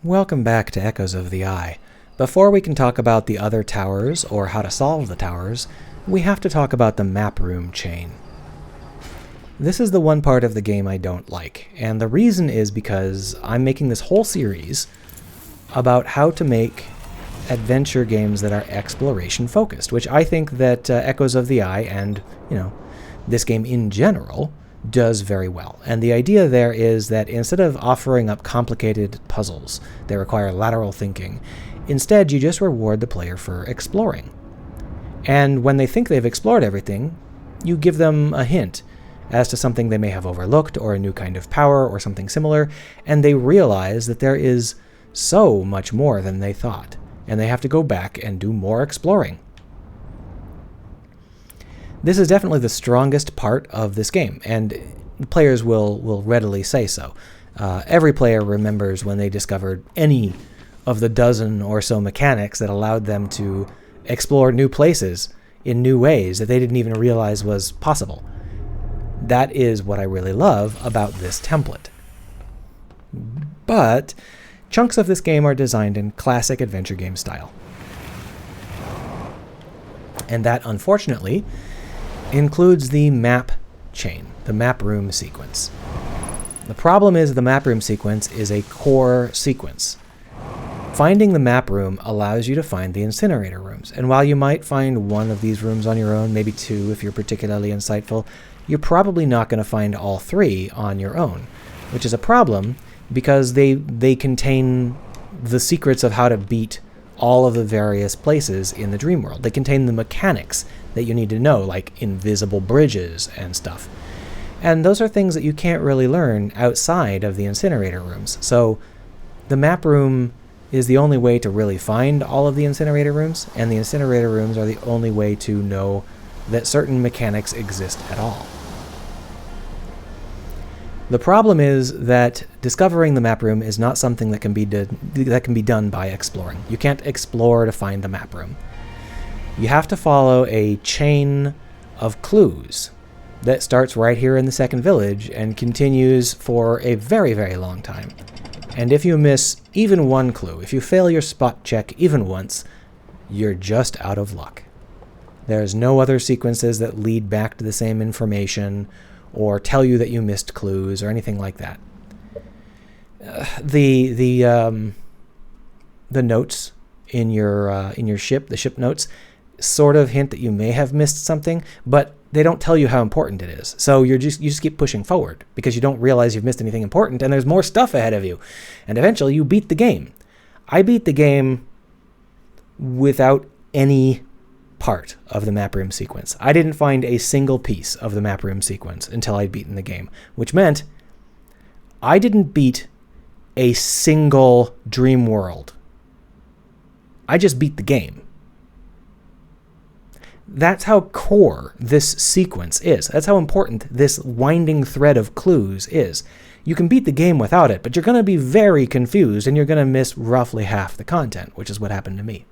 Welcome back to Echoes of the Eye. Before we can talk about the other towers or how to solve the towers, we have to talk about the map room chain. This is the one part of the game I don't like, and the reason is because I'm making this whole series about how to make adventure games that are exploration focused, which I think that Echoes of the Eye and, this game in general does very well. And the idea there is that instead of offering up complicated puzzles that require lateral thinking, instead you just reward the player for exploring. And when they think they've explored everything, you give them a hint as to something they may have overlooked or a new kind of power or something similar, and they realize that there is so much more than they thought, and they have to go back and do more exploring. This is definitely the strongest part of this game, and players will readily say so. Every player remembers when they discovered any of the dozen or so mechanics that allowed them to explore new places in new ways that they didn't even realize was possible. That is what I really love about this template. But chunks of this game are designed in classic adventure game style. And that, unfortunately, includes the map chain, the map room sequence. The problem is the map room sequence is a core sequence. Finding the map room allows you to find the incinerator rooms, and while you might find one of these rooms on your own, maybe two if you're particularly insightful, you're probably not going to find all three on your own, which is a problem because they contain the secrets of how to beat all of the various places in the dream world. They contain the mechanics that you need to know, like invisible bridges and stuff. And those are things that you can't really learn outside of the incinerator rooms. So the map room is the only way to really find all of the incinerator rooms, and the incinerator rooms are the only way to know that certain mechanics exist at all. The problem is that discovering the map room is not something that can be done by exploring. You can't explore to find the map room. You have to follow a chain of clues that starts right here in the second village and continues for a very, very long time. And if you miss even one clue, if you fail your spot check even once, you're just out of luck. There's no other sequences that lead back to the same information or tell you that you missed clues or anything like that. The notes in your ship, the ship notes, sort of hint that you may have missed something, but they don't tell you how important it is. So you just keep pushing forward because you don't realize you've missed anything important, and there's more stuff ahead of you. And eventually you beat the game. I beat the game without any part of the map room sequence. I didn't find a single piece of the map room sequence until I'd beaten the game, which meant I didn't beat a single dream world. I just beat the game. That's how core this sequence is. That's how important this winding thread of clues is. You can beat the game without it, but you're going to be very confused and you're going to miss roughly half the content, which is what happened to me.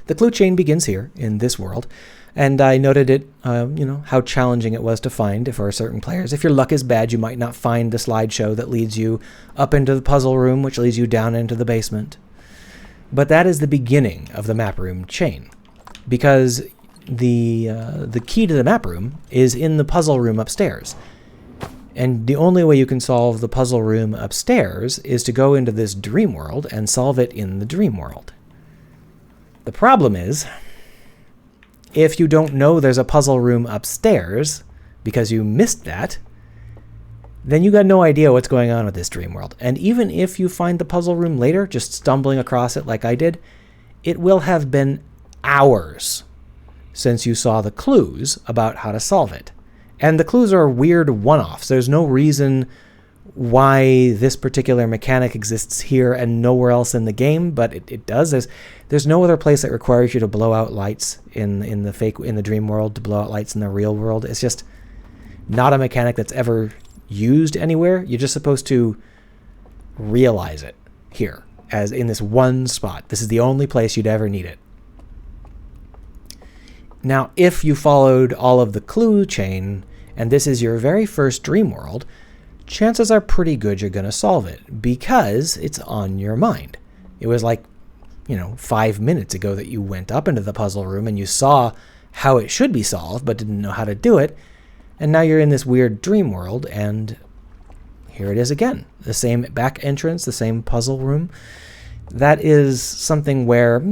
The clue chain begins here in this world, and I noted it, how challenging it was to find for certain players. If your luck is bad, you might not find the slideshow that leads you up into the puzzle room, which leads you down into the basement. But that is the beginning of the map room chain, because the key to the map room is in the puzzle room upstairs. And the only way you can solve the puzzle room upstairs is to go into this dream world and solve it in the dream world. The problem is, if you don't know there's a puzzle room upstairs because you missed that, then you got no idea what's going on with this dream world. And even if you find the puzzle room later, just stumbling across it like I did, it will have been hours since you saw the clues about how to solve it. And the clues are weird one-offs. There's no reason why this particular mechanic exists here and nowhere else in the game, but it does. There's no other place that requires you to blow out lights in the dream world to blow out lights in the real world. It's just not a mechanic that's ever used anywhere. You're just supposed to realize it here, as in this one spot. This is the only place you'd ever need it. Now, if you followed all of the clue chain, and this is your very first dream world, chances are pretty good you're going to solve it because it's on your mind. It was like, 5 minutes ago that you went up into the puzzle room and you saw how it should be solved but didn't know how to do it. And now you're in this weird dream world, and here it is again. The same back entrance, the same puzzle room. That is something where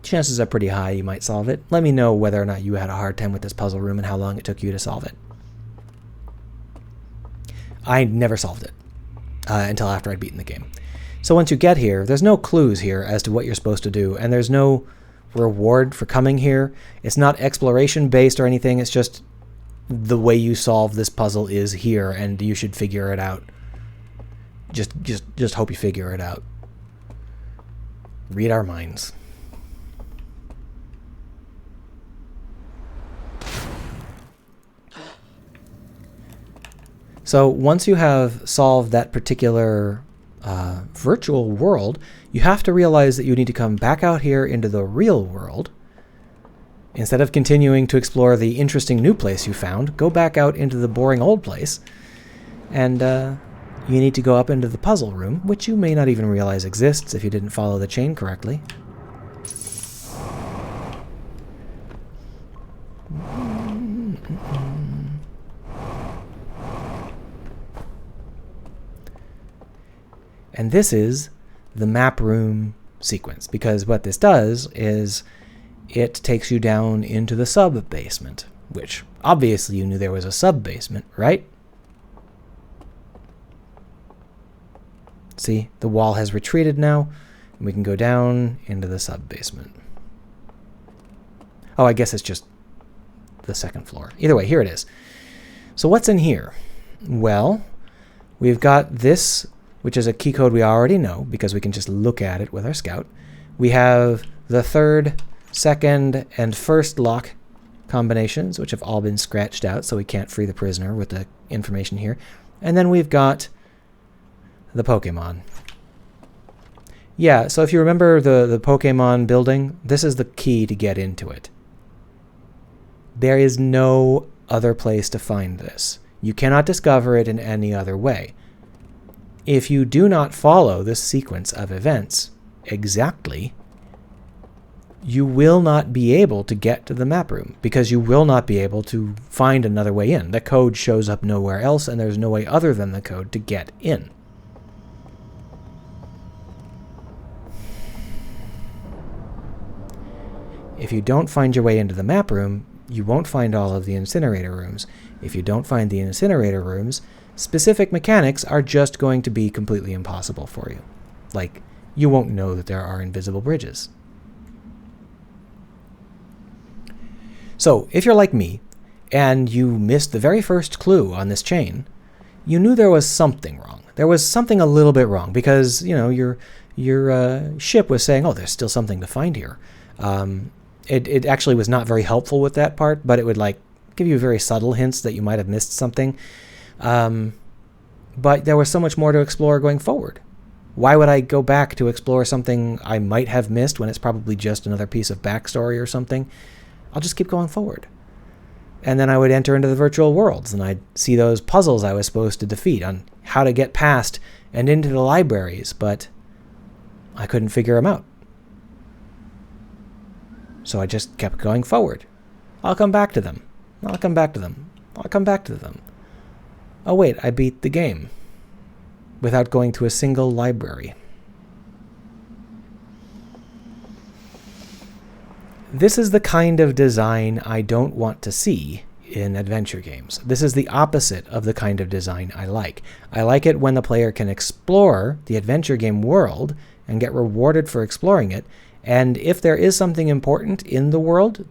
chances are pretty high you might solve it. Let me know whether or not you had a hard time with this puzzle room and how long it took you to solve it. I never solved it until after I'd beaten the game. So once you get here, there's no clues here as to what you're supposed to do, and there's no reward for coming here. It's not exploration based or anything. It's just the way you solve this puzzle is here, and you should figure it out. Just hope you figure it out. Read our minds. So once you have solved that particular virtual world, you have to realize that you need to come back out here into the real world. Instead of continuing to explore the interesting new place you found, go back out into the boring old place. And you need to go up into the puzzle room, which you may not even realize exists if you didn't follow the chain correctly. And this is the map room sequence, because what this does is it takes you down into the sub-basement, which obviously you knew there was a sub-basement, right? See, the wall has retreated now, and we can go down into the sub-basement. Oh, I guess it's just the second floor. Either way, here it is. So what's in here? Well, we've got this, which is a key code we already know because we can just look at it with our scout. We have the third, second, and first lock combinations, which have all been scratched out, so we can't free the prisoner with the information here. And then we've got the Pokemon. Yeah, so if you remember the Pokemon building, this is the key to get into it. There is no other place to find this. You cannot discover it in any other way. If you do not follow this sequence of events exactly, you will not be able to get to the map room because you will not be able to find another way in. The code shows up nowhere else, and there's no way other than the code to get in. If you don't find your way into the map room, you won't find all of the incinerator rooms. If you don't find the incinerator rooms, specific mechanics are just going to be completely impossible for you. Like, you won't know that there are invisible bridges. So, if you're like me, and you missed the very first clue on this chain, you knew there was something wrong. There was something a little bit wrong, because, your ship was saying, oh, there's still something to find here. It actually was not very helpful with that part, but it would, give you very subtle hints that you might have missed something. But there was so much more to explore going forward. Why would I go back to explore something I might have missed when it's probably just another piece of backstory or something? I'll just keep going forward. And then I would enter into the virtual worlds, and I'd see those puzzles I was supposed to defeat on how to get past and into the libraries, but I couldn't figure them out. So I just kept going forward. I'll come back to them. I'll come back to them. I'll come back to them. Oh wait, I beat the game without going to a single library. This is the kind of design I don't want to see in adventure games. This is the opposite of the kind of design I like. I like it when the player can explore the adventure game world and get rewarded for exploring it, and if there is something important in the world,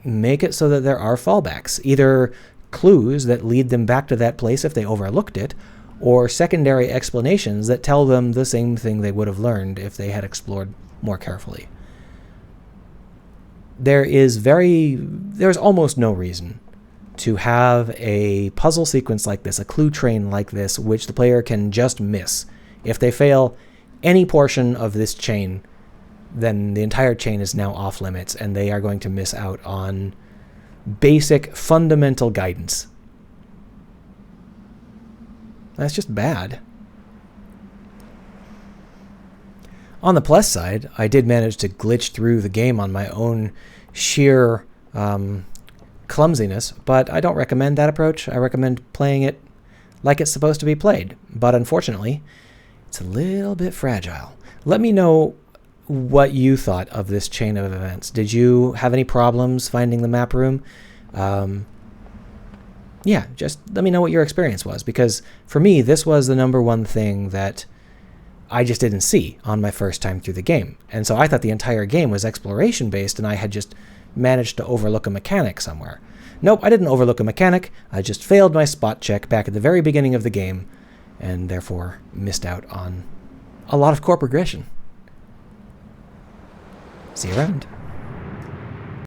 make it so that there are fallbacks, either clues that lead them back to that place if they overlooked it, or secondary explanations that tell them the same thing they would have learned if they had explored more carefully. There's almost no reason to have a puzzle sequence like this, a clue train like this, which the player can just miss. If they fail any portion of this chain, then the entire chain is now off limits, and they are going to miss out on basic, fundamental guidance. That's just bad. On the plus side, I did manage to glitch through the game on my own sheer clumsiness, but I don't recommend that approach. I recommend playing it like it's supposed to be played. But unfortunately, it's a little bit fragile. Let me know what you thought of this chain of events. Did you have any problems finding the map room? Yeah, just let me know what your experience was, because for me, this was the number one thing that I just didn't see on my first time through the game. And so I thought the entire game was exploration based and I had just managed to overlook a mechanic somewhere. Nope, I didn't overlook a mechanic. I just failed my spot check back at the very beginning of the game and therefore missed out on a lot of core progression. See you around.